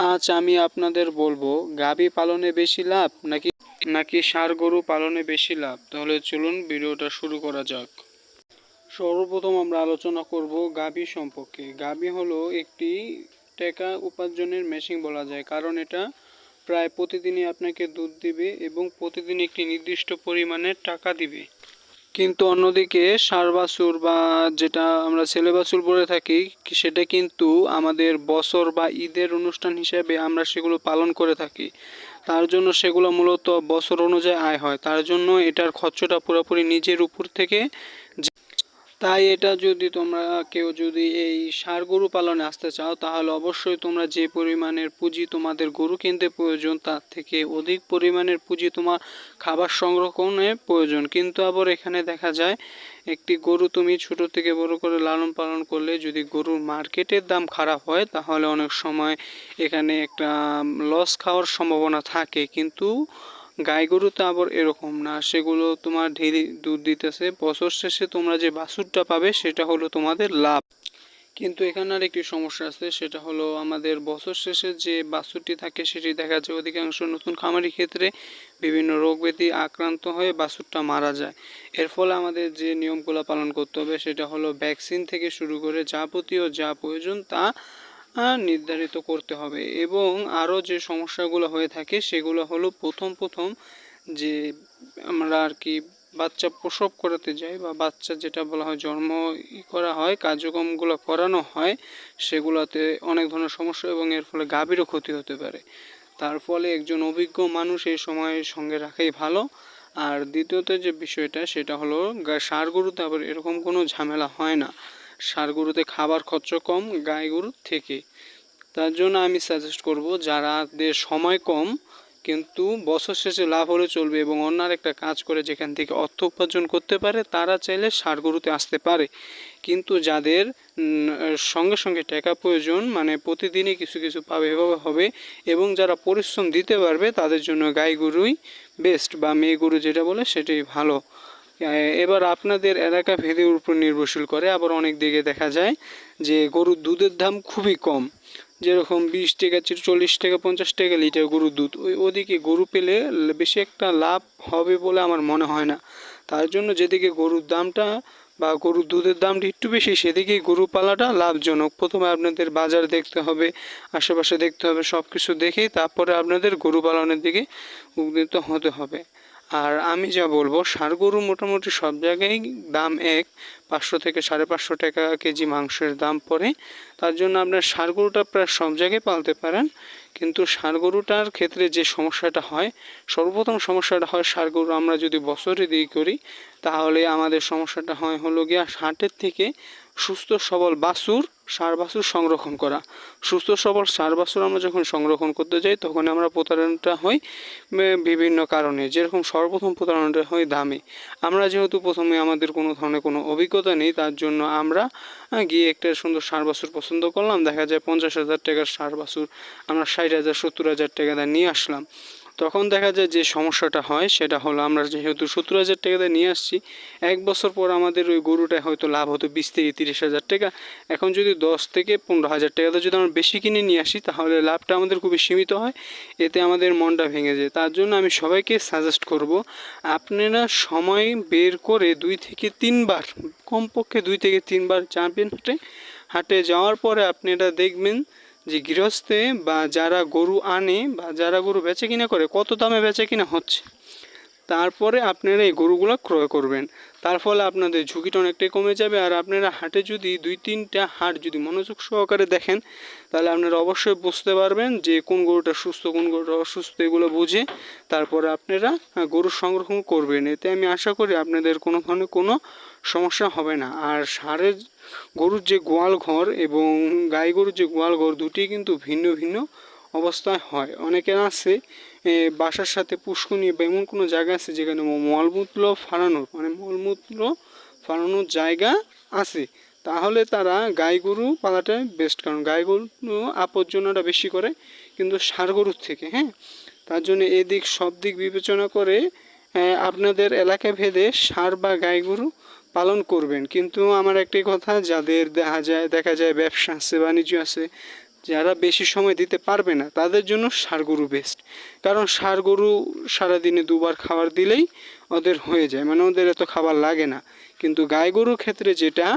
আজ আমি আপনাদের বলবো গাভী পালনে বেশি লাভ নাকি ষাঁড় গরু পালনে বেশি লাভ। তাহলে চলুন ভিডিওটা শুরু করা যাক। সর্বপ্রথম আমরা আলোচনা করব গাভী সম্পর্কে। গাভী হলো একটি টাকা উপার্জনের মেশিন বলা যায়, কারণ এটা প্রায় প্রতিদিনই আপনাকে দুধ দিবে এবং প্রতিদিন একটি নির্দিষ্ট পরিমাণের টাকা দিবে। কিন্তু অন্যদিকে ষাঁড় বাছুর বা যেটা আমরা ছেলে বাছুর বলে থাকি, সেটা কিন্তু আমাদের বছর বা ঈদের অনুষ্ঠান হিসেবে আমরা সেগুলো পালন করে থাকি। তার জন্য সেগুলো মূলত বছর অনুযায়ী আয় হয়, তার জন্য এটার খরচটা পুরোপুরি নিজের উপর থেকে। তাই এটা যদি তোমরা কেউ যদি এই ষাঁড় গরু পালনে আসতে চাও, তাহলে অবশ্যই তোমরা যে পরিমাণের পুঁজি তোমাদের গরু কিনতে প্রয়োজন, তার থেকে অধিক পরিমাণের পুঁজি তোমার খাবার সংরক্ষণে প্রয়োজন। কিন্তু আবার এখানে দেখা যায় একটি গরু তুমি ছোট থেকে বড় করে লালন পালন করলে যদি গরুর মার্কেটের দাম খারাপ হয়, তাহলে অনেক সময় এখানে একটা লস খাওয়ার সম্ভাবনা থাকে। কিন্তু গাই গরুতে আবার এরকম না, সেগুলো তোমার ঢেরি দুধ দিতেছে, বছর শেষে তোমরা যে বাছুরটা পাবে সেটা হলো তোমাদের লাভ। কিন্তু এখানে আর একটি সমস্যা আছে, সেটা হলো আমাদের বছর শেষে যে বাছুরটি থাকে সেটি দেখা যায় অধিকাংশ নতুন খামারি ক্ষেত্রে বিভিন্ন রোগ ব্যাধি আক্রান্ত হয়ে বাছুরটা মারা যায়। এর ফলে আমাদের যে নিয়মগুলো পালন করতে হবে সেটা হলো ভ্যাকসিন থেকে শুরু করে যাবতীয় যা প্রয়োজন তা নির্ধারিত করতে হবে। এবং আরও যে সমস্যাগুলো হয়ে থাকে সেগুলো হলো প্রথম যে আমরা আর কি বাচ্চা প্রসব করাতে যাই বা বাচ্চা যেটা বলা হয় জন্ম করা হয়, কার্যক্রমগুলো করানো হয়, সেগুলোতে অনেক ধরনের সমস্যা এবং এর ফলে গাভীরও ক্ষতি হতে পারে। তার ফলে একজন অভিজ্ঞ মানুষ এই সময় সঙ্গে রাখাই ভালো। আর দ্বিতীয়ত যে বিষয়টা সেটা হলো ষাঁড় গরুতে আবার এরকম কোনো ঝামেলা হয় না। ষাঁড় গরুতে খাবার খরচ কম গাই গরুর থেকে। তার জন্য আমি সাজেস্ট করব যারাদের সময় কম কিন্তু বছর শেষে লাভ হলে চলবে এবং অন্য একটা কাজ করে যেখান থেকে অর্থ উপার্জন করতে পারে, তারা চাইলে ষাঁড় গরুতে আসতে পারে। কিন্তু যাদের সঙ্গে সঙ্গে টাকা প্রয়োজন, মানে প্রতিদিনই কিছু কিছু পাবে এভাবে হবে, এবং যারা পরিশ্রম দিতে পারবে তাদের জন্য গাই গরুই বেস্ট বা মেয়ে গরু যেটা বলে সেটাই ভালো। এবার আপনাদের এলাকা ভেদের উপর নির্ভরশীল করে। আবার অনেক দিকে দেখা যায় যে গরুর দুধের দাম খুবই কম, যেরকম 20 টাকা 40 টাকা 50 টাকা লিটার গরুর দুধ, ওদিকে গরু পেলে বেশি একটা লাভ হবে বলে আমার মনে হয় না। তার জন্য যেদিকে গরুর দামটা বা গরুর দুধের দামটা একটু বেশি, সেদিকেই গরু পালাটা লাভজনক। প্রথমে আপনাদের বাজার দেখতে হবে, আশেপাশে দেখতে হবে, সব কিছু দেখেই তারপরে আপনাদের গরু পালনের দিকে উদ্নীত হতে হবে। আর আমি যা বলবো, ষাঁড় গরু মোটামুটি সব জায়গায় দাম এক, 500 থেকে 550 টাকা কেজি মাংসের দাম পড়ে। তার জন্য আপনার ষাঁড় গরুটা প্রায় সব জায়গায় পালতে পারেন। কিন্তু ষাঁড় গরুটার ক্ষেত্রে যে সমস্যাটা হয়, সর্বপ্রথম সমস্যাটা হয় ষাঁড় গরু আমরা যদি বছরে দিয়ে করি, তাহলে আমাদের সমস্যাটা হয় হলো গিয়া হাটের থেকে সুস্থ সবল বাছুর ষাঁড় বাছুর সংরক্ষণ করা। সুস্থ সবল ষাঁড় বাছুর আমরা যখন সংরক্ষণ করতে যাই, তখন আমরা প্রতারণাটা হই বিভিন্ন কারণে। যেরকম সর্বপ্রথম প্রতারণাটা হয় দামে। আমরা যেহেতু প্রথমে আমাদের কোনো ধরনের কোনো অভিজ্ঞতা নেই, তার জন্য আমরা গিয়ে একটা সুন্দর ষাঁড় বাছুর পছন্দ করলাম, দেখা যায় 50,000 টাকার ষাঁড় বাছুর আমরা 60,000 70,000 টাকা দিয়ে নিয়ে আসলাম। তখন দেখা যায় যে সমস্যাটা হয় সেটা হলো, আমরা যেহেতু 70,000 টাকা দিয়ে নিয়ে আসছি, 1 বছর পর আমাদের ওই গরুটা হয়তো লাভ হতো 20 থেকে 30,000 টাকা। এখন যদি 10 থেকে 15,000 টাকাতে যদি আমরা বেশি কিনে নিয়ে আসি, তাহলে লাভটা আমাদের খুবই সীমিত হয়, এতে আমাদের মনটা ভেঙে যায়। তার জন্য আমি সবাইকে সাজেস্ট করব, আপনারা সময় বের করে 2 থেকে 3 বার, কমপক্ষে 2 থেকে 3 বার যাবেন হাটে যাওয়ার পরে আপনারা দেখবেন যে গৃহস্থে বা যারা গরু আনে বা যারা গরু বেচে কিনা করে কত দামে বেচে কিনা হচ্ছে, তারপরে আপনারা এই গরুগুলো ক্রয় করবেন। তার ফলে আপনাদের ঝুঁকিটা অনেকটাই কমে যাবে। আর আপনারা হাটে যদি 2-3টা হাট যদি মনোযোগ সহকারে দেখেন, তাহলে আপনারা অবশ্যই বুঝতে পারবেন যে কোন গরুটা সুস্থ কোন গরুটা অসুস্থ, এগুলো বুঝে তারপরে আপনারা গরু সংরক্ষণ করবেন। এতে আমি আশা করি আপনাদের কোনো ধরনের কোনো সমস্যা হবে না। আর ষাঁড়ের গরুর যে গোয়াল ঘর এবং গাই গরুর যে গোয়াল ঘর, দুটি কিন্তু ভিন্ন ভিন্ন অবস্থায় হয়। অনেকের আছে বাসার সাথে পুষ্করণী বা এমন কোনো জায়গা আছে যেখানে মলমূত্র ফালানোর জায়গা আছে, তাহলে তারা গাই গরু পালাটাই বেস্ট। কারণ গাই গরু আবর্জনাটা বেশি করে কিন্তু ষাঁড় গরুর থেকে। হ্যাঁ, তার জন্য এদিক সব দিক বিবেচনা করে আপনাদের এলাকা ভেদে ষাঁড় বা গাই গরু পালন করবেন। কিন্তু আমার একটি কথা, যাদের দেখা যায় ব্যবসা আছে বাণিজ্য আছে, যারা বেশি সময় দিতে পারবে না তাদের জন্য ষাঁড় গরু বেস্ট। কারণ ষাঁড় গরু সারাদিনে দুবার খাবার দিলেই ওদের হয়ে যায়, মানে ওদের এত খাবার লাগে না। কিন্তু গাই গরুর ক্ষেত্রে যেটা,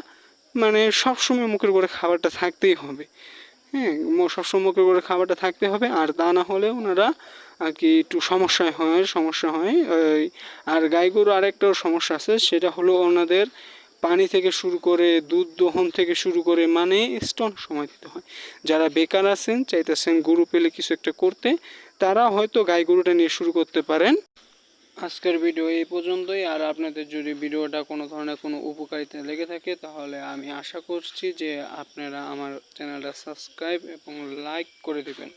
মানে সবসময় মুখের করে খাবারটা থাকতেই হবে। হ্যাঁ, সবসময় মুখের করে খাবারটা থাকতে হবে, আর তা না হলে ওনারা আর কি একটু সমস্যা হয়। আর গাই গরু আরেকটাও সমস্যা আছে, সেটা হলো ওনাদের পানি থেকে শুরু করে দুধ দহন থেকে শুরু করে মানে স্টন সময় দিতে হয়। যারা বেকার আছেন, চাইতেছেন গরু পেলে কিছু একটা করতে, তারা হয়তো গাই গরুটা নিয়ে শুরু করতে পারেন। আজকের ভিডিও এই পর্যন্তই। আর আপনাদের যদি ভিডিওটা কোনো ধরনের কোনো উপকারিতা লেগে থাকে তাহলে আমি আশা করছি যে আপনারা আমার চ্যানেলটা সাবস্ক্রাইব এবং লাইক করে দেবেন।